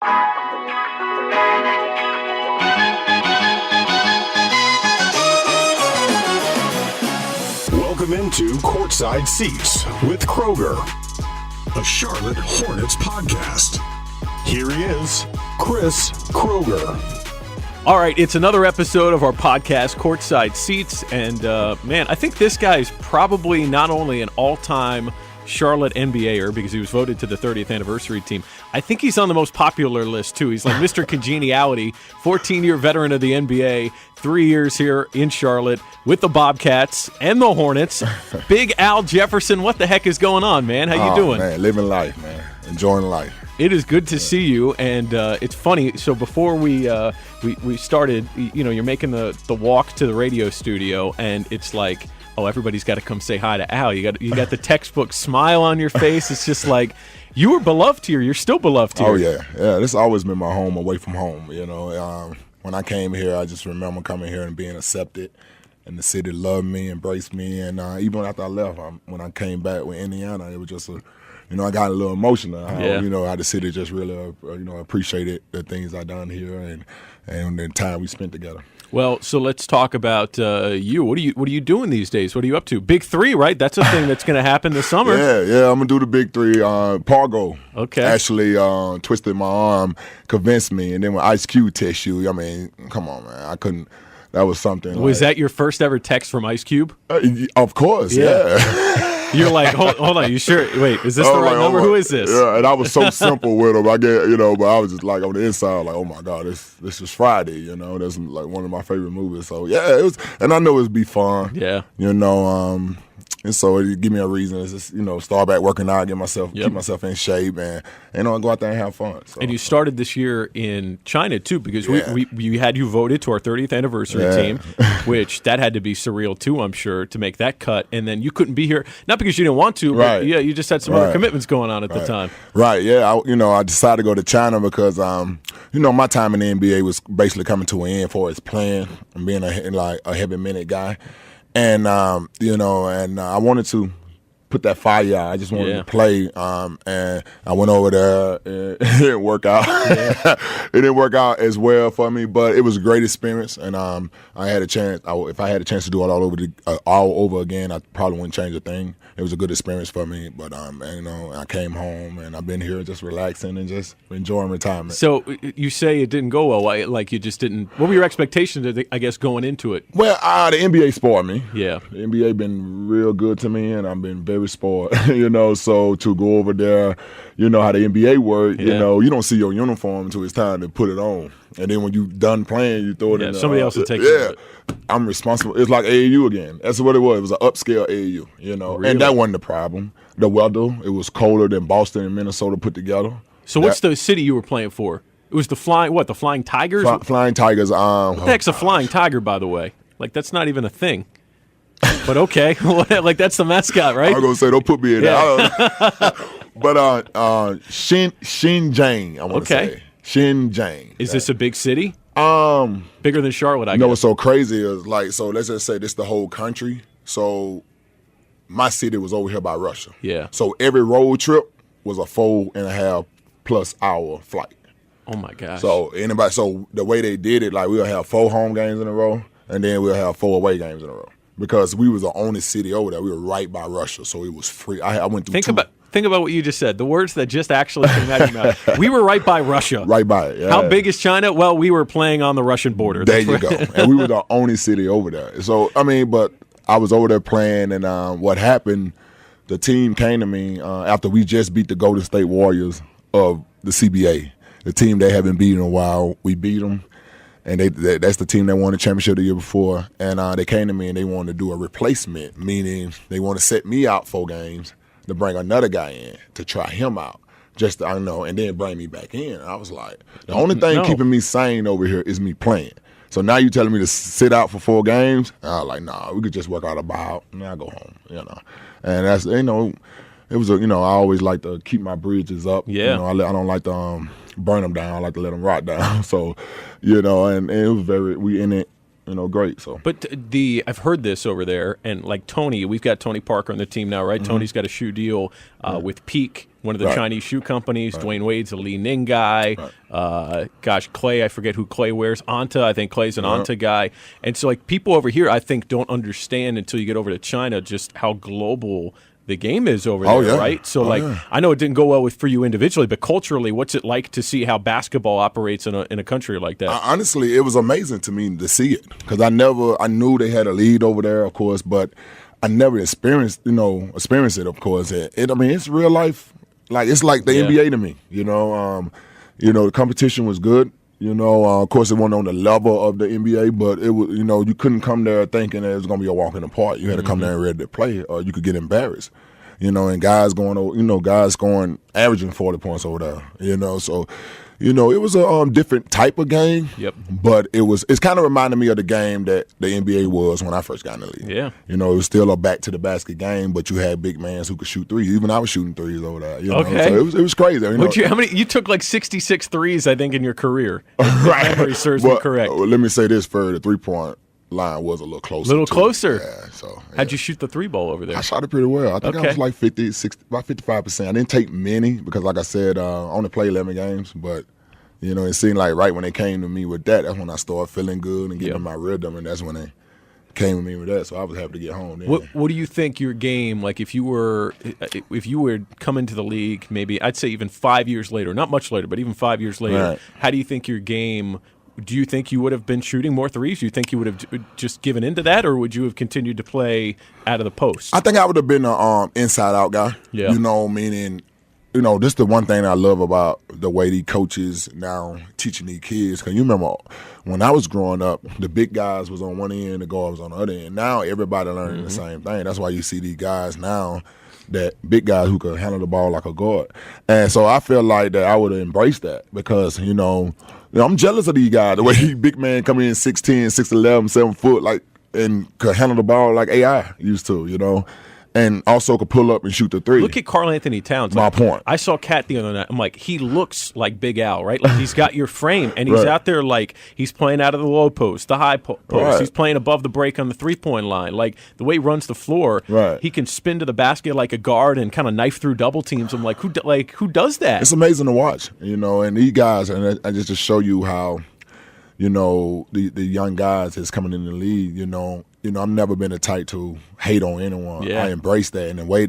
Welcome into Courtside Seats with Kroeger, a Charlotte Hornets podcast. Here he is, Chris Kroeger. All right, it's another episode of our podcast, Courtside Seats, and man, I think this guy's probably not only an all-time Charlotte NBAer because he was voted to the 30th anniversary team. I think he's on the most popular list, too. He's like Mr. Congeniality, 14-year veteran of the NBA, 3 years here in Charlotte with the Bobcats and the Hornets. Big Al Jefferson, what the heck is going on, man? How you doing? Man, living life, man. Enjoying life. It is good to see you, and it's funny. So before we started, you know, you're making the walk to the radio studio, and it's like, oh, everybody's got to come say hi to Al. You got the textbook smile on your face. It's just like you were beloved here. You're still beloved here. Oh yeah. This has always been my home, away from home. You know, when I came here, I just remember coming here and being accepted, and the city loved me, embraced me, and even after I left, when I came back with Indiana, it was just I got a little emotional. How the city just really, appreciated the things I done here and the time we spent together. Well, so let's talk about you. What are you doing these days? What are you up to? Big Three, right? That's a thing that's going to happen this summer. Yeah, I'm gonna do the Big Three. Pargo, actually twisted my arm, convinced me, and then when Ice Cube text you, I mean, come on, man, I couldn't. That was something. Was that your first ever text from Ice Cube? Of course, yeah. You're like, hold on, you sure? Wait, is this the right number? Who is this? Yeah, and I was so simple with him. I get, but I was just like on the inside, like, oh my God, this is Friday. That's like one of my favorite movies. So yeah, it was, and I know it'd be fun. Yeah, and so it give me a reason to just, start back working out, keep myself in shape, and go out there and have fun. So, and you started this year in China too, because we had you voted to our 30th anniversary team, which that had to be surreal too, I'm sure, to make that cut. And then you couldn't be here, not because you didn't want to, but you just had some other commitments going on at the time. Right. Yeah. I decided to go to China because my time in the NBA was basically coming to an end for its playing and being a heavy minute guy. And, and I wanted to put that fire out. I just wanted to play. And I went over there, and it didn't work out. It didn't work out as well for me, but it was a great experience. And I had a chance. If I had a chance to do it all over again, I probably wouldn't change a thing. It was a good experience for me. But, I came home, and I've been here just relaxing and just enjoying retirement. So you say it didn't go well. Like you just didn't – what were your expectations, I guess, going into it? Well, the NBA spoiled me. Yeah. The NBA been real good to me, and I've been very spoiled, so to go over there, how the NBA works, you don't see your uniform until it's time to put it on. And then when you done playing, you throw it in. Somebody else will take care of it. I'm responsible. It's like AAU again. That's what it was. It was an upscale AAU, Really? And that wasn't the problem. The weather, it was colder than Boston and Minnesota put together. So what's the city you were playing for? It was the Flying Tigers? Flying Tigers. What the heck's a Flying Tiger, by the way? Like, that's not even a thing. But okay, like that's the mascot, right? I'm gonna say don't put me in there. But Xinjiang, I want to say Xinjiang. Is this a big city? Bigger than Charlotte, I guess. What's so crazy is so let's just say this the whole country. So my city was over here by Russia. Yeah. So every road trip was a 4.5+ hour flight. Oh my gosh. So the way they did it, like we'll have 4 home games in a row, and then we'll have 4 away games in a row. Because we was the only city over there. We were right by Russia, so it was free. I went through Think about what you just said. The words that just actually came out of your mouth. We were right by Russia. Right by it, yeah. How big is China? Well, we were playing on the Russian border. There you go. And we were the only city over there. So, but I was over there playing, and what happened, the team came to me after we just beat the Golden State Warriors of the CBA. The team they haven't beaten in a while, we beat them. And that's the team that won the championship the year before. And they came to me and they wanted to do a replacement, meaning they want to set me out 4 games to bring another guy in to try him out, and then bring me back in. I was like, the only thing keeping me sane over here is me playing. So now you telling me to sit out for 4 games? And I was like, nah, we could just work out a buyout and I'll go home, And that's, it was I always like to keep my bridges up. Yeah. I don't like to burn them down. I like to let them rot down. So, and it was we in it great. So, but I've heard this over there, and like Tony, we've got Tony Parker on the team now, right? Tony's got a shoe deal with Peak, one of the Chinese shoe companies. Dwayne Wade's a Li Ning guy. Clay, I forget who Clay wears. Anta, I think Clay's an Anta guy. And so, like, people over here, I think, don't understand until you get over to China just how global the game is over there, right? So, I know it didn't go well for you individually, but culturally, what's it like to see how basketball operates in a country like that? Honestly, it was amazing to me to see it because I knew they had a lead over there, of course, but I never experienced it, of course. It's real life. Like, it's like the NBA to me, the competition was good. Of course, it wasn't on the level of the NBA, but it was, you couldn't come there thinking that it was going to be a walk in the park. You had to come there ready to play, or you could get embarrassed. And guys scoring, averaging 40 points over there. So, it was a different type of game. Yep. But it's kind of reminded me of the game that the NBA was when I first got in the league. Yeah. It was still a back to the basket game, but you had big mans who could shoot threes. Even I was shooting threes over there. Okay. So it was crazy. How many? You took like 66 threes, I think, in your career. Right. If memory serves me correct. Let me say this for the 3-point line was a little closer. Closer. Yeah. So how'd you shoot the 3 ball over there? I shot it pretty well. I think I was like 50, 60, about 55%. I didn't take many because, like I said, I only played 11 games, but. It seemed like right when they came to me with that's when I started feeling good and getting in my rhythm, and that's when they came to me with that. So I was happy to get home. Then. What do you think your game, like if you were coming to the league, maybe I'd say even 5 years later, not much later, but even 5 years later, how do you think your game? Do you think you would have been shooting more threes? Do you think you would have just given into that, or would you have continued to play out of the post? I think I would have been an inside-out guy. Yeah. Meaning. This is the one thing I love about the way these coaches now teaching these kids. Because you remember when I was growing up, the big guys was on one end, the guards was on the other end. Now everybody learning the same thing. That's why you see these guys now, that big guys who can handle the ball like a guard. And so I feel like that I would have embraced that because, I'm jealous of these guys. The way big man come in 6'10", 6'11", 7 foot, like, and could handle the ball like AI used to, and also could pull up and shoot the three. Look at Karl Anthony Towns. My point. I saw Cat the other night. I'm like, he looks like Big Al, right? Like he's got your frame, and he's out there like he's playing out of the low post, the high post. Right. He's playing above the break on the 3-point line. Like the way he runs the floor, he can spin to the basket like a guard and kind of knife through double teams. I'm like, who does that? It's amazing to watch, and these guys, and I just to show you how, the young guys that's coming in the league, I've never been the type to hate on anyone. Yeah. I embrace that, and the way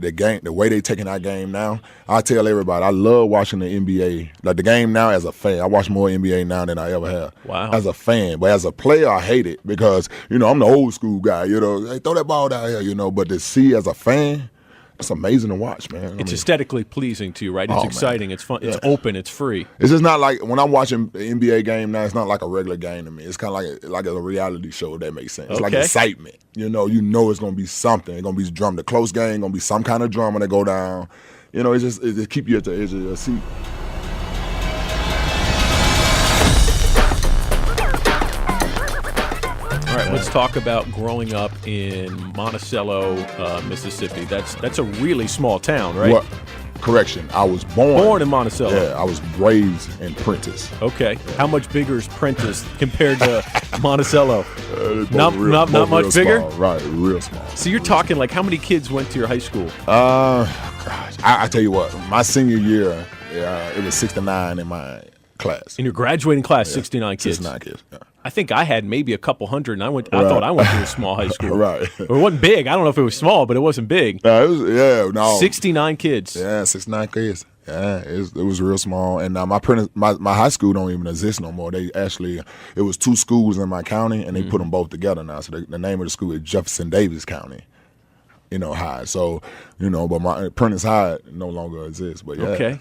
they taking our game now, I tell everybody I love watching the NBA. Like the game now as a fan, I watch more NBA now than I ever have. Wow. As a fan, but as a player, I hate it because I'm the old school guy. Hey, throw that ball down here. But to see as a fan. It's amazing to watch, man. It's aesthetically pleasing to you, right? It's exciting. Man. It's fun. It's open. It's free. It's just not like when I'm watching the NBA game now. It's not like a regular game to me. It's kind of like a reality show. If that makes sense. It's like excitement. It's gonna be something. It's gonna be drama. The close game gonna be some kind of drama that go down. It just keep you at the edge of your seat. All right, let's talk about growing up in Monticello, Mississippi. That's a really small town, right? What? Correction. I was born in Monticello. Yeah, I was raised in Prentice. Okay. How much bigger is Prentice compared to Monticello? Not much bigger? Small. Right, real small. So you're talking like how many kids went to your high school? Gosh, I tell you what, my senior year, it was 69 in my class. In your graduating class, 69 kids? 69 kids, yeah. I think I had maybe a couple hundred, and I thought I went to a small high school. Right. It wasn't big. I don't know if it was small, but it wasn't big. No. 69 kids. Yeah, 69 kids. Yeah, it was real small. And my high school don't even exist no more. It was 2 schools in my county, and they put them both together now. So the name of the school is Jefferson Davis County. High. So, but my Prentice High no longer exists. But yeah. Okay.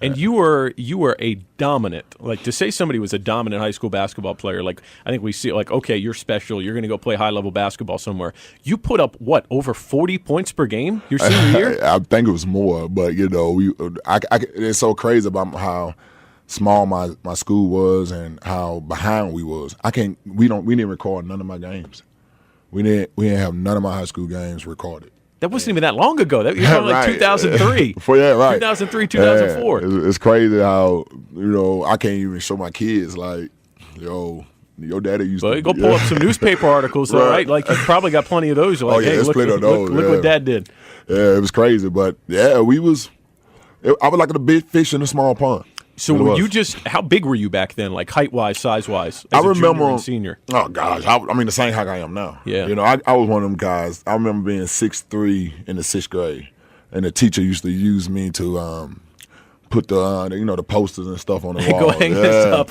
And you were a dominant, like to say somebody was a dominant high school basketball player, like I think we see like, okay, you're special, you're going to go play high-level basketball somewhere. You put up, over 40 points per game your senior year? I think it was more, but, it's so crazy about how small my school was and how behind we was. We didn't record none of my games. We didn't have none of my high school games recorded. That wasn't even that long ago. That was like 2003. 2003, 2004. It's crazy how, I can't even show my kids, like, Your daddy used But to. go pull up some newspaper articles, though, right? Like, you probably got plenty of those. You're like, Oh, yeah, hey, there's look, plenty of those, look what Dad did. Yeah, it was crazy. But, yeah, I was like a big fish in a small pond. So were you how big were you back then, like height-wise, size-wise, I as a remember, junior and senior? Oh, gosh. I mean, the same height I am now. Yeah. You know, I was one of them guys. I remember being 6'3" in the 6th grade, and the teacher used to use me to put the posters and stuff on the wall. Go hang this up.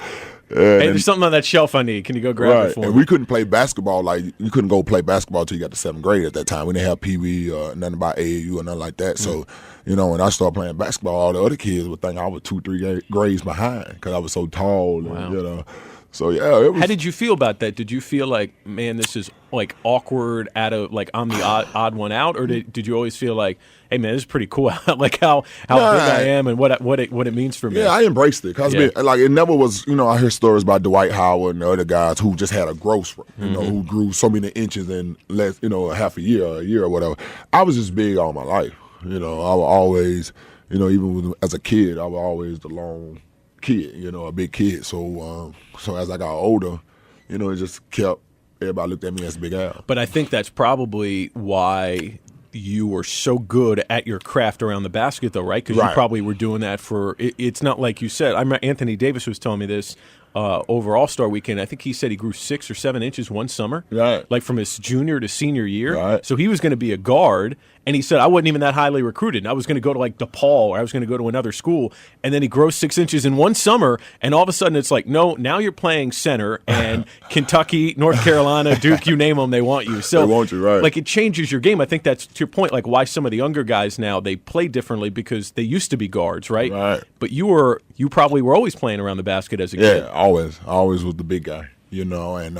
Yeah, Hey, there's something on that shelf I need. Can you go grab it for me? And we couldn't play basketball. Like, you couldn't go play basketball until you got to 7th grade at that time. We didn't have Pee Wee or nothing about AAU or nothing like that. So, you know, when I started playing basketball, all the other kids would think I was 2-3 grades behind because I was so tall. Wow. And, you know. So, yeah. It was, How did you feel about that? Did you feel like, man, this is like awkward like I'm the odd one out? Or did you always feel like, hey, man, this is pretty cool, like how big I am and what it means for me? Yeah, I embraced it. Cause like, it never was, you know, I hear stories about Dwight Howard and the other guys who just had a growth, you know, who grew so many inches in less, you know, half a year or whatever. I was just big all my life. You know, I was always, you know, even as a kid, I was always the long kid, you know, a big kid. So as I got older, you know, it just kept, everybody looked at me as Big Al. But I think that's probably why you were so good at your craft around the basket, though, right? Because you probably were doing that it's not like you said. I remember Anthony Davis was telling me this over All-Star Weekend. I think he said he grew 6 or 7 inches one summer, like from his junior to senior year. Right. So he was going to be a guard, and he said, I wasn't even that highly recruited. I was going to go to like DePaul, or I was going to go to another school, and then he grows 6 inches in one summer, and all of a sudden it's like, no, now you're playing center, and Kentucky, North Carolina, Duke, you name them, they want you. So they want you, right. Like, it changes your game. I think that's, to your point, like why some of the younger guys now, they play differently because they used to be guards, right? Right. But you probably were always playing around the basket as a kid. Yeah, always was the big guy, you know. And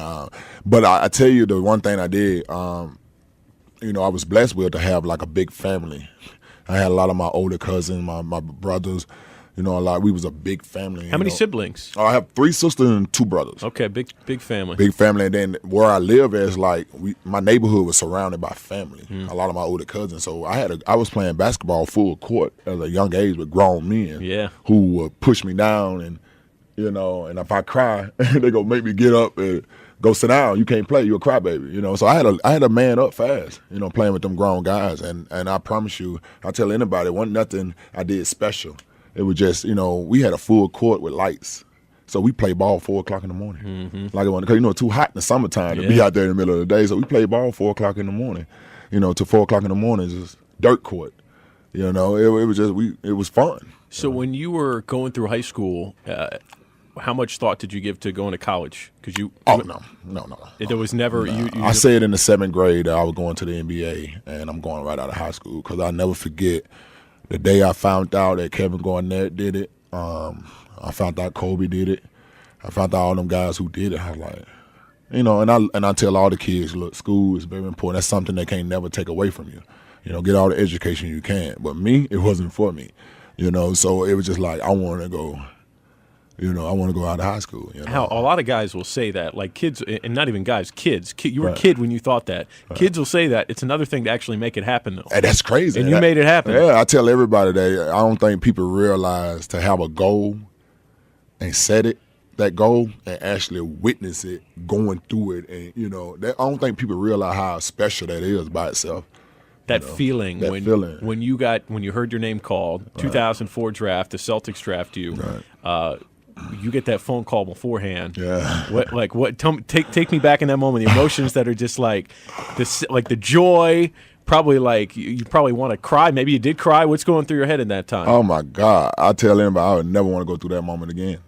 but I tell you, the one thing I did, you know, I was blessed with to have like a big family. I had a lot of my older cousins, my brothers, you know, we was a big family. How many siblings? I have 3 sisters and 2 brothers. Okay, big family. Big family, and then where I live is like my neighborhood was surrounded by family. A lot of my older cousins, so I was playing basketball full court at a young age with grown men, who would push me down, and you know, and if I cry, they go make me get up and go sit down. You can't play, you're a crybaby, you know. So I had a man up fast, you know, playing with them grown guys, and I promise you, I tell anybody, wasn't nothing I did special. It was just, you know, we had a full court with lights. So we played ball 4 o'clock in the morning. Like, because, you know, it's too hot in the summertime to be out there in the middle of the day. So we played ball 4 o'clock in the morning. You know, to 4 o'clock in the morning, just dirt court. You know, it was just, it was fun. So when you were going through high school, how much thought did you give to going to college? Because no. There was never. No. I said in the 7th grade that I was going to the NBA, and I'm going right out of high school, because I'll never forget the day I found out that Kevin Garnett did it. I found out Kobe did it. I found out all them guys who did it. I was like, you know, and I tell all the kids, look, school is very important. That's something they can't never take away from you. You know, get all the education you can. But me, it wasn't for me. You know, so it was just like, I want to go. You know, I want to go out of high school. You know? How a lot of guys will say that, like kids, and not even guys, kids. You were a kid when you thought that. Kids will say that. It's another thing to actually make it happen, though. And that's crazy. And you made it happen. Yeah, I tell everybody that I don't think people realize to have a goal and set it, that goal, and actually witness it, going through it. And, you know, I don't think people realize how special that is by itself. That feeling when you heard your name called, 2004 draft, the Celtics draft you, you get that phone call beforehand. Yeah. Take me back in that moment. The emotions that are just like this, like the joy. Probably like you probably want to cry. Maybe you did cry. What's going through your head in that time? Oh my God! I tell anybody I would never want to go through that moment again.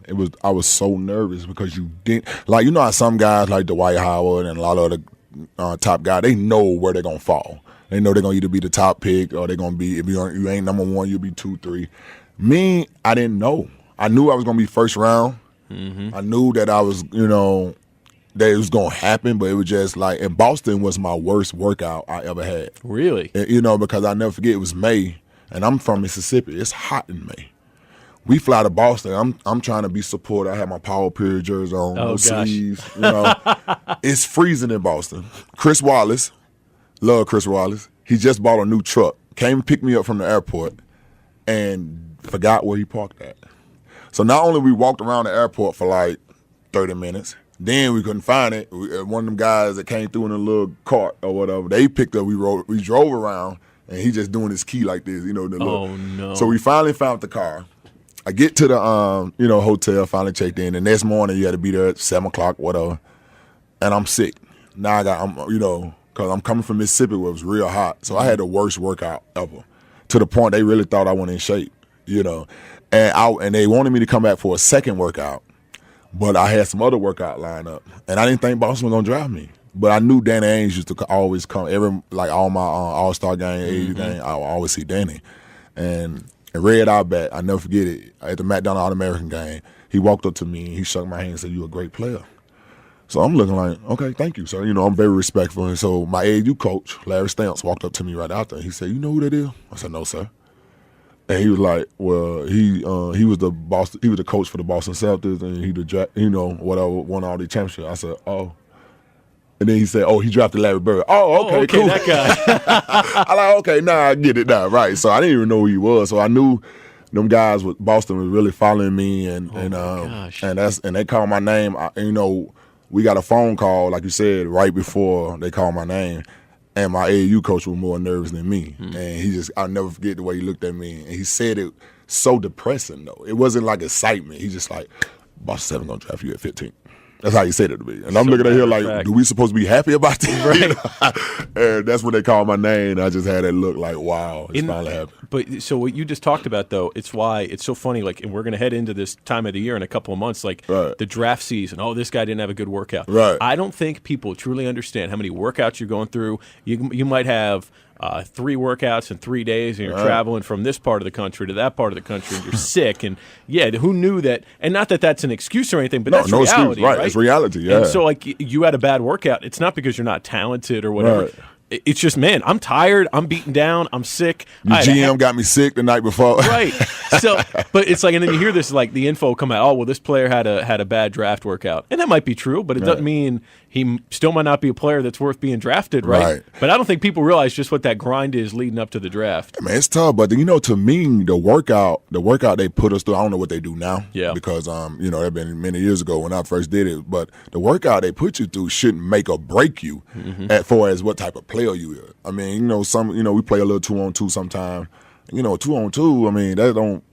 I was so nervous because you didn't, like, you know how some guys like Dwight Howard and a lot of the top guys, they know where they're gonna fall. They know they're going to either be the top pick or they're going to be, if you ain't number 1, you'll be 2, 3. Me, I didn't know. I knew I was going to be first round. I knew that I was, you know, that it was going to happen, but it was just like, and Boston was my worst workout I ever had. Really? And, you know, because I never forget, it was May, and I'm from Mississippi. It's hot in May. We fly to Boston. I'm trying to be supported. I had my Power Period jersey on, no sleeves. You know, it's freezing in Boston. Chris Wallace. Love Chris Wallace. He just bought a new truck. Came and picked me up from the airport and forgot where he parked at. So not only we walked around the airport for like 30 minutes, Then we couldn't find it. One of them guys that came through in a little cart or whatever, they picked up. We drove around, and he just doing his key like this, you know. No. So we finally found the car. I get to the hotel, finally checked in. The next morning, you had to be there at 7 o'clock, whatever. And I'm sick. Now because I'm coming from Mississippi where it was real hot. So I had the worst workout ever. To the point they really thought I wasn't in shape, And they wanted me to come back for a second workout. But I had some other workout lined up. And I didn't think Boston was going to drive me. But I knew Danny Ainge used to always come. All my All-Star game, AU game, I would always see Danny. And Red Outback, I never forget it, at the McDonald's All-American game, he walked up to me and he shook my hand and said, "You're a great player." So I'm looking like, okay, thank you. So, I'm very respectful. And so my AAU coach, Larry Stamps, walked up to me right after. He said, "You know who that is?" I said, "No, sir." And he was like, "Well, he was the coach for the Boston Celtics, and he won all the championships." I said, "Oh." And then he said, "Oh, he drafted Larry Bird." Oh, okay, cool. That guy. I like, okay, now I get it now, right? So I didn't even know who he was. So I knew them guys with Boston was really following me, and they called my name. We got a phone call, like you said, right before they called my name, and my AAU coach was more nervous than me. And I'll never forget the way he looked at me, and he said it so depressing though. It wasn't like excitement. He just like, "Boston 7 gonna draft you at 15." That's how he said it to me. And I'm looking at here like, do we supposed to be happy about this? Right. And that's when they called my name, and I just had that look like, wow, it's finally happened. But so what you just talked about, though, it's why it's so funny, like, and we're going to head into this time of the year in a couple of months, like the draft season. Oh, this guy didn't have a good workout. Right. I don't think people truly understand how many workouts you're going through. You might have 3 workouts in 3 days, and you're traveling from this part of the country to that part of the country, and you're sick. And who knew that? And not that that's an excuse or anything, but that's reality, right? It's reality, yeah. And so, like, you had a bad workout. It's not because you're not talented or whatever. Right. It's just, man, I'm tired. I'm beaten down. I'm sick. Your GM got me sick the night before. Right. So, but it's like, and then you hear this, like, the info come out. Oh, well, this player had a bad draft workout, and that might be true, but it doesn't mean he still might not be a player that's worth being drafted, right? But I don't think people realize just what that grind is leading up to the draft. Man, it's tough, but to me, the workout they put us through, I don't know what they do now, because it's been many years ago when I first did it, but the workout they put you through shouldn't make or break you as far as what type of player you are. I mean, we play a little 2-on-2 sometimes. 2-on-2, I mean, that don't.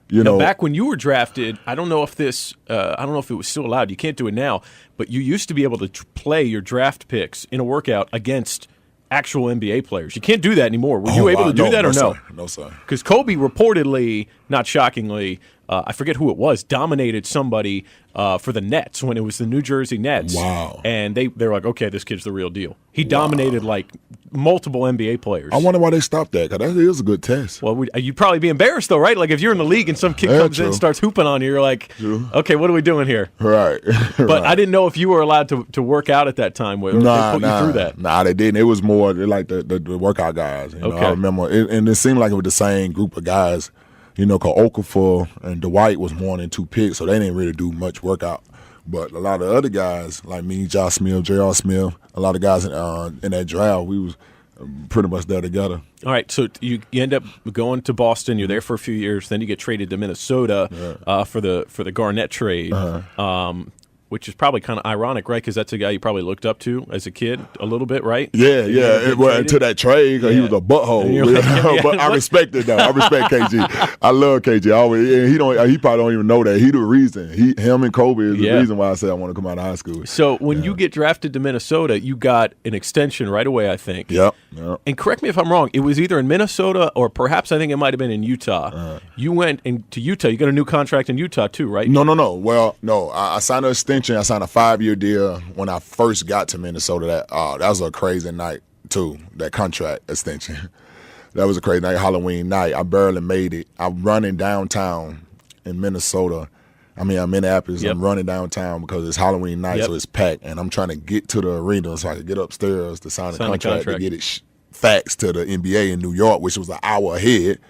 Now, back when you were drafted, I don't know if it was still allowed. You can't do it now, but you used to be able to play your draft picks in a workout against actual NBA players. You can't do that anymore. Were you able to do that or no? Sir. No, sir. Because Kobe reportedly, not shockingly, I forget who it was, dominated somebody for the Nets when it was the New Jersey Nets. Wow. And they're like, okay, this kid's the real deal. He dominated like multiple NBA players. I wonder why they stopped that, because that is a good test. Well, you'd probably be embarrassed, though, right? Like, if you're in the league and some kid comes in and starts hooping on you, you're like, okay, what are we doing here? Right. But I didn't know if you were allowed to work out at that time. Where they put you through that. Nah, they didn't. It was more like the workout guys. I remember, and it seemed like it was the same group of guys. Because Okafor and Dwight was 1 and 2 picks, so they didn't really do much workout. But a lot of other guys, like me, Josh Smith, J.R. Smith, a lot of guys in that draft, we was pretty much there together. All right, so you end up going to Boston. You're there for a few years. Then you get traded to Minnesota for the Garnett trade. Which is probably kind of ironic, right? Because that's a guy you probably looked up to as a kid a little bit, right? Yeah. It went into that trade because he was a butthole. But I respect it, though. I respect KG. I love KG. He probably don't even know that. He the reason. Him and Kobe is the reason why I said I want to come out of high school. So when you get drafted to Minnesota, you got an extension right away, I think. Yep. And correct me if I'm wrong. It was either in Minnesota or perhaps I think it might have been in Utah. You went to Utah. You got a new contract in Utah too, right? No. Well, no. I signed an extension. I signed a 5-year deal when I first got to Minnesota. That was a crazy night too. That contract extension, that was a crazy night. Halloween night, I barely made it. I'm running downtown in Minnesota. I'm Minneapolis. I'm running downtown because it's Halloween night, so it's packed, and I'm trying to get to the arena so I can get upstairs to sign the contract to get it faxed to the NBA in New York, which was an hour ahead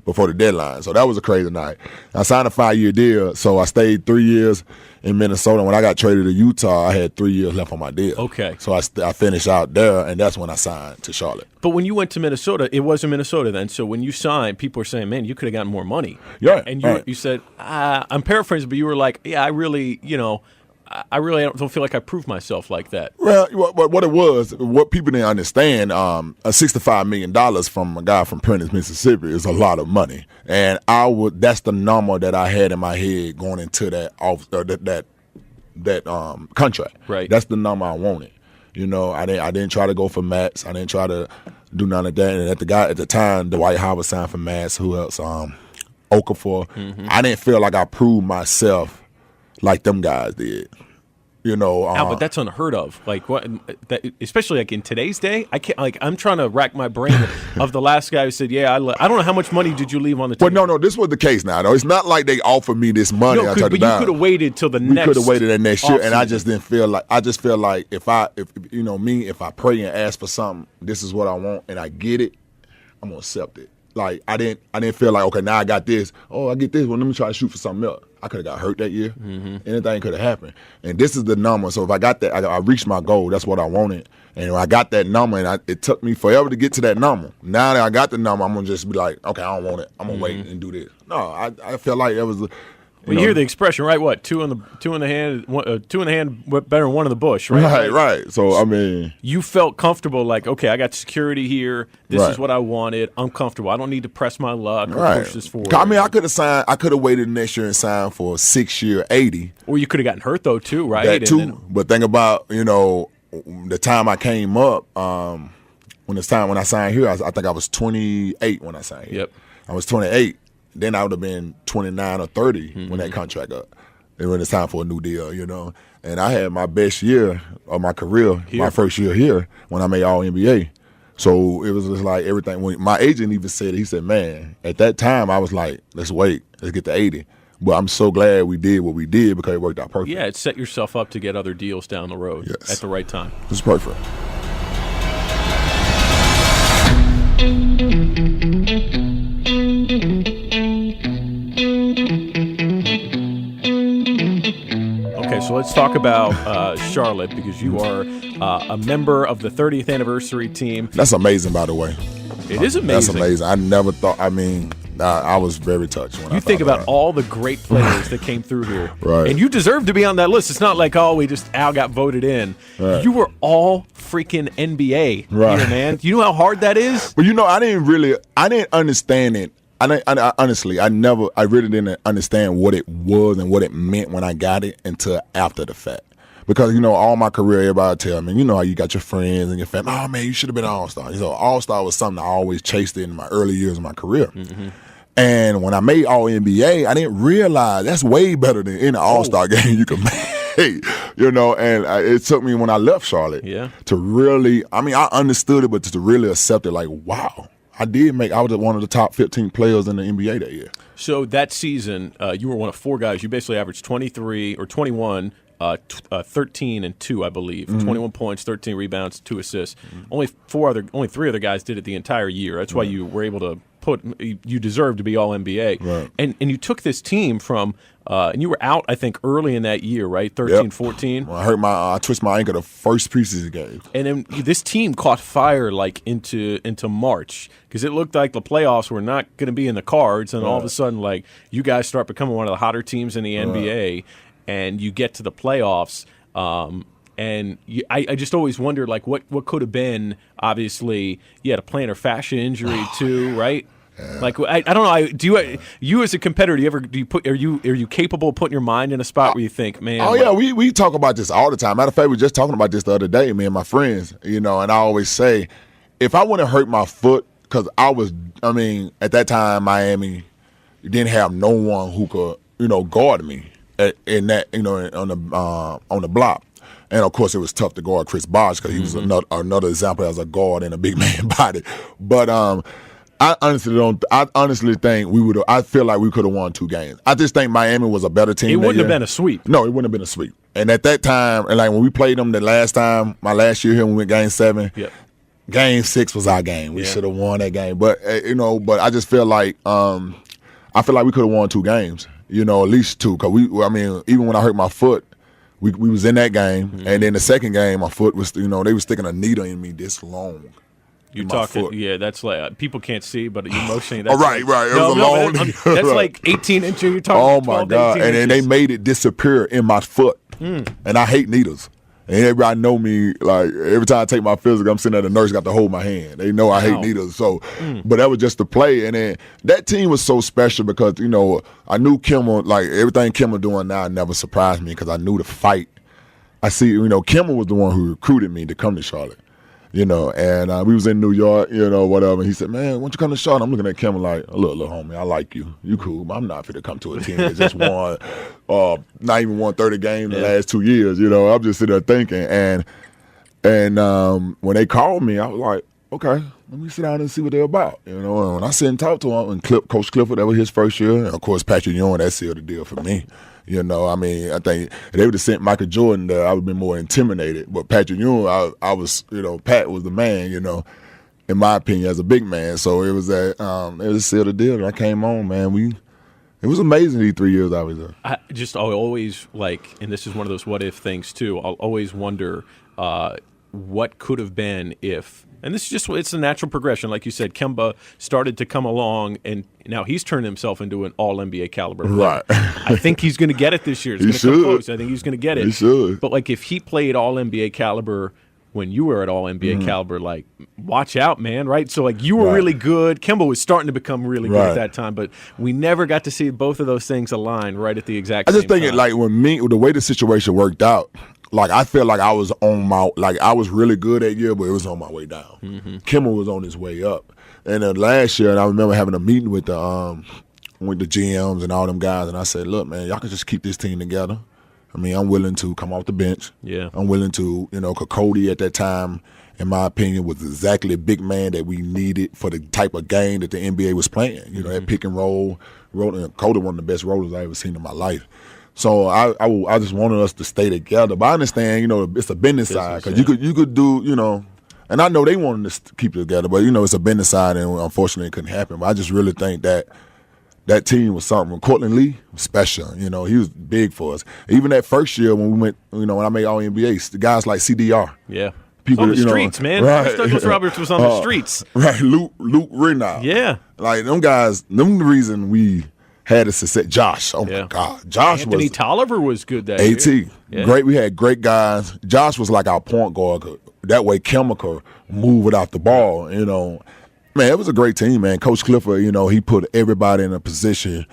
before the deadline. So that was a crazy night. I signed a 5-year deal, so I stayed 3 years in Minnesota. When I got traded to Utah, I had 3 years left on my deal. Okay. So I finished out there, and that's when I signed to Charlotte. But when you went to Minnesota, it was in Minnesota then. So when you signed, people were saying, man, you could have gotten more money. Yeah. And you said, I'm paraphrasing, but you were like, yeah, I really, I really don't feel like I proved myself like that. Well, what it was, what people didn't understand, $65 million from a guy from Prentice, Mississippi is a lot of money. And that's the number that I had in my head going into that contract. Right. That's the number I wanted. I didn't try to go for max. I didn't try to do none of that. And at the time, Dwight Howard signed for max. Who else? Okafor. Mm-hmm. I didn't feel like I proved myself like them guys did. But that's unheard of. Like what? Especially like in today's day, I can't. Like I'm trying to rack my brain of the last guy who said, "Yeah, I don't know how much money did you leave on the table." Well, no, this was the case now. Though it's not like they offered me this money. No, but you could have waited till the next. We could have waited that next year, and I season. just didn't feel like. I just feel like if I pray and ask for something, this is what I want, and I get it, I'm gonna accept it. Like I didn't feel like, okay, now I got this. Oh, I get this. Well, let me try to shoot for something else. I could have got hurt that year. Mm-hmm. Anything could have happened. And this is the number. So if I got that, I reached my goal. That's what I wanted. And when I got that number, and it took me forever to get to that number. Now that I got the number, I'm gonna just be like, okay, I don't want it. I'm gonna wait and do this. No, I feel like it was. You hear the expression, right? What two in the hand, better than one in the bush, right? Right. So I mean, you felt comfortable, like, okay, I got security here. This Right. is what I wanted. I'm comfortable. I don't need to press my luck or right. push this forward. I mean, I could have waited next year and signed for a 6-year, $80. Or you could have gotten hurt though too, right? That too. But think about the time I came up. When I signed here, I think I was 28 when I signed here. Yep. I was 28. Then I would have been 29 or 30 when that contract up. And when it's time for a new deal, And I had my best year of my career, my first year here, when I made All-NBA. So it was just like everything. When my agent even said it, he said, man, at that time I was like, let's wait. Let's get to 80. But I'm so glad we did what we did because it worked out perfect. Yeah, it set yourself up to get other deals down the road at the right time. It's perfect. Okay, so let's talk about Charlotte because you are a member of the 30th anniversary team. That's amazing, by the way. It is amazing. That's amazing. I never thought. I mean, I was very touched when you think about all the great players that came through here, right? And you deserve to be on that list. It's not like Al got voted in. Right. You were all freaking NBA right. here, man. You know how hard that is. But I didn't understand it. I honestly, I really didn't understand what it was and what it meant when I got it until after the fact. Because, all my career, everybody tell me, how you got your friends and your family, oh, man, you should have been an All-Star. All-Star was something I always chased in my early years of my career. Mm-hmm. And when I made All-NBA, I didn't realize that's way better than any All-Star game you can make. And it took me when I left Charlotte to really, I understood it, but to really accept it, like, wow. I was one of the top 15 players in the NBA that year. So that season, you were one of 4 guys. You basically averaged 23 or 21, 13 and 2, I believe. Mm-hmm. 21 points, 13 rebounds, 2 assists. Mm-hmm. Only 3 other guys did it the entire year. That's why you were able to you deserve to be all NBA. Right. And you took this team from and you were out, I think, early in that year, right? 13, 14. Well, I twisted my ankle the first preseason game. And then this team caught fire like into March because it looked like the playoffs were not going to be in the cards, and all of a sudden, like, you guys start becoming one of the hotter teams in the NBA, and you get to the playoffs. And I just always wondered, like, what could have been. Obviously, you had a plantar fascia injury too, right? Yeah. Like, I don't know. You as a competitor, are you capable of putting your mind in a spot where you think, man? Oh yeah, we talk about this all the time. Matter of fact, we were just talking about this the other day, me and my friends. And I always say, if I wouldn't hurt my foot, because at that time Miami didn't have no one who could guard me in that on the block. And of course, it was tough to guard Chris Bosh because he was another example as a guard in a big man body. But I honestly think we would. I feel like we could have won 2 games. I just think Miami was a better team. It wouldn't have been a sweep. No, it wouldn't have been a sweep. And at that time, and like when we played them the last time, my last year here, when we went Game 7. Yep. Game 6 was our game. We should have won that game. But but I just feel like we could have won 2 games. At least 2. Because even when I hurt my foot, we was in that game, and then the second game, my foot was they were sticking a needle in me this long. You're talking, that's like, people can't see, but emotionally, that's right. It was a long. That's like 18 inches. You're talking. Oh my God! And then they made it disappear in my foot. and I hate needles. And everybody know me, like, every time I take my physical, I'm sitting there, the nurse got to hold my hand. They know I hate needles. So, but that was just the play. And then that team was so special because, I knew Kimmel, like, everything Kimmel doing now never surprised me because I knew the fight. I see, Kimmel was the one who recruited me to come to Charlotte, and we was in New York, whatever. And he said, man, why don't you come to Charlotte? I'm looking at Kimmel like, look, homie, I like you. You cool, but I'm not fit to come to a team that just won, not even won 30 games in the last 2 years. I'm just sitting there thinking. And when they called me, I was like, okay, let me sit down and see what they're about. And when I sit and talk to him, and Coach Clifford, that was his first year. And, of course, Patrick Ewing, that sealed the deal for me. I think if they would have sent Michael Jordan there, I would have been more intimidated. But Patrick Ewing, I was, Pat was the man, in my opinion, as a big man. So it was it was sealed the deal. And I came on, man. It was amazing these 3 years I was there. I always and this is one of those what if things too. I'll always wonder what could have been if. And this is it's a natural progression. Like you said, Kemba started to come along, and now he's turned himself into an all-NBA caliber player. Right. I think he's going to get it this year. It's going to come close. I think he's going to get it. He should. But, if he played all-NBA caliber when you were at all-NBA caliber, watch out, man, right? So, you were really good. Kemba was starting to become really good at that time, but we never got to see both of those things align right at the exact same time. I just think, the way the situation worked out, I felt like I was I was really good that year, but it was on my way down. Mm-hmm. Kimmel was on his way up. And then last year, I remember having a meeting with the GMs and all them guys, and I said, look, man, y'all can just keep this team together. I'm willing to come off the bench. Yeah. I'm willing to, Cody at that time, in my opinion, was exactly a big man that we needed for the type of game that the NBA was playing. That pick and roll. Cody one of the best rollers I ever seen in my life. So I just wanted us to stay together. But I understand, it's a business side because you could do, and I know they wanted us to keep it together, but it's a business side, and unfortunately it couldn't happen. But I just really think that team was something. Courtland Lee was special. He was big for us. Even that first year when we went, when I made All NBA, the guys like CDR. Yeah. People on the streets, man. Right. Douglas Roberts was on the streets. Right. Luke Renau. Yeah. Them guys. Them the reason we had a success. Josh, my God, Josh Anthony Tolliver was good that year. Yeah. Great. We had great guys. Josh was like our point guard. That way, Chemical move without the ball. Man, it was a great team, man. Coach Clifford, he put everybody in a position,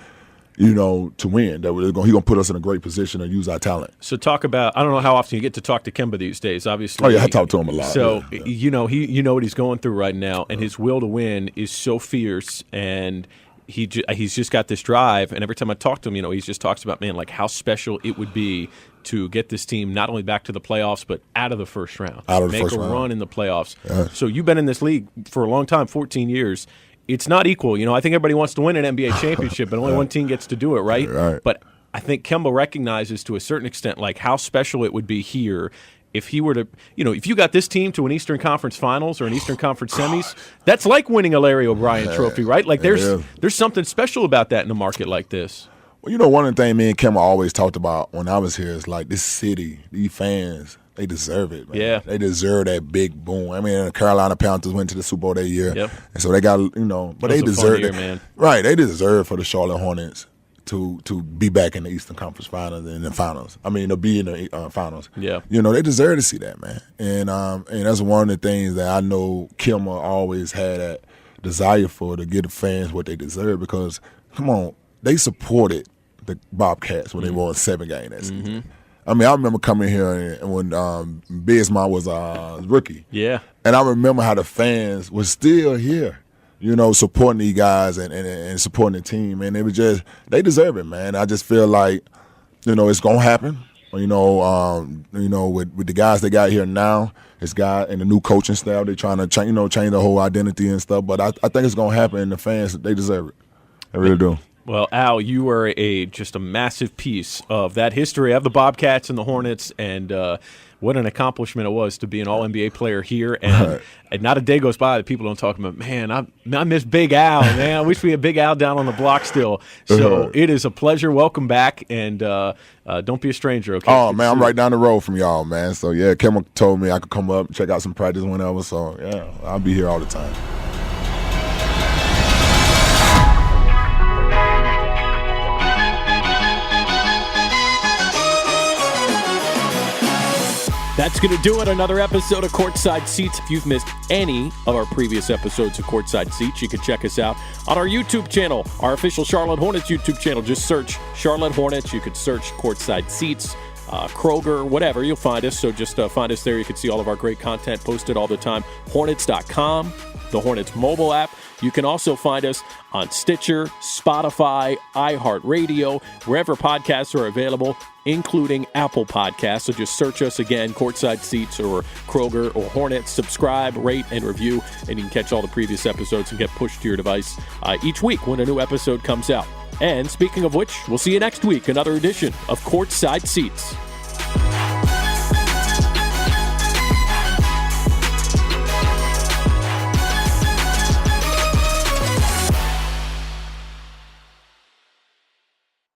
to win. That he gonna put us in a great position to use our talent. So talk about. I don't know how often you get to talk to Kemba these days. Obviously, oh yeah, I talk to him a lot. So you know what he's going through right now, and his will to win is so fierce, and he's just got this drive. And every time I talk to him, he just talks about, man, how special it would be to get this team not only back to the playoffs, but out of the first round. Make a run in the playoffs. Yeah. So you've been in this league for a long time, 14 years. It's not equal. I think everybody wants to win an NBA championship, but only one team gets to do it, right? Right. But I think Kemba recognizes to a certain extent how special it would be here if he were to, if you got this team to an Eastern Conference Finals or an Eastern Conference Semis, that's like winning a Larry O'Brien trophy, right? There's something special about that in a market like this. Well, one of the things me and Kemba always talked about when I was here is this city, these fans, they deserve it, man. Yeah. They deserve that big boom. The Carolina Panthers went to the Super Bowl that year. Yep. And so they got, but they deserve it. Man. Right. They deserve for the Charlotte Hornets to be back in the Eastern Conference Finals and the finals. To be in the finals. Yeah. They deserve to see that, man. And that's one of the things that I know Kemba always had that desire for, to give the fans what they deserve, because, come on, they supported the Bobcats when they won 7 games that season. I remember coming here when Bismarck was a rookie. Yeah. And I remember how the fans were still here, supporting these guys and supporting the team. And it was just, they deserve it, man. I just feel like, it's going to happen. With the guys they got here now, this guy and the new coaching staff, they're trying to change the whole identity and stuff. But I think it's going to happen, and the fans, they deserve it. They really do. Well, Al, you are just a massive piece of that history of the Bobcats and the Hornets, and what an accomplishment it was to be an All-NBA player here. And not a day goes by that people don't talk about, man, I miss Big Al, man. I wish we had Big Al down on the block still. So it is a pleasure. Welcome back, and don't be a stranger, okay? Oh, man, I'm right down the road from y'all, man. So, yeah, Kemba told me I could come up, check out some practice whenever. So, yeah, I'll be here all the time. That's going to do it. Another episode of Courtside Seats. If you've missed any of our previous episodes of Courtside Seats, you can check us out on our YouTube channel, our official Charlotte Hornets YouTube channel. Just search Charlotte Hornets. You could search Courtside Seats, Kroeger, whatever. You'll find us. So just find us there. You can see all of our great content posted all the time. Hornets.com, the Hornets mobile app. You can also find us on Stitcher, Spotify, iHeartRadio, wherever podcasts are available, including Apple Podcasts. So just search us again, Courtside Seats or Kroeger or Hornets. Subscribe, rate, and review, and you can catch all the previous episodes and get pushed to your device each week when a new episode comes out. And speaking of which, we'll see you next week, another edition of Courtside Seats.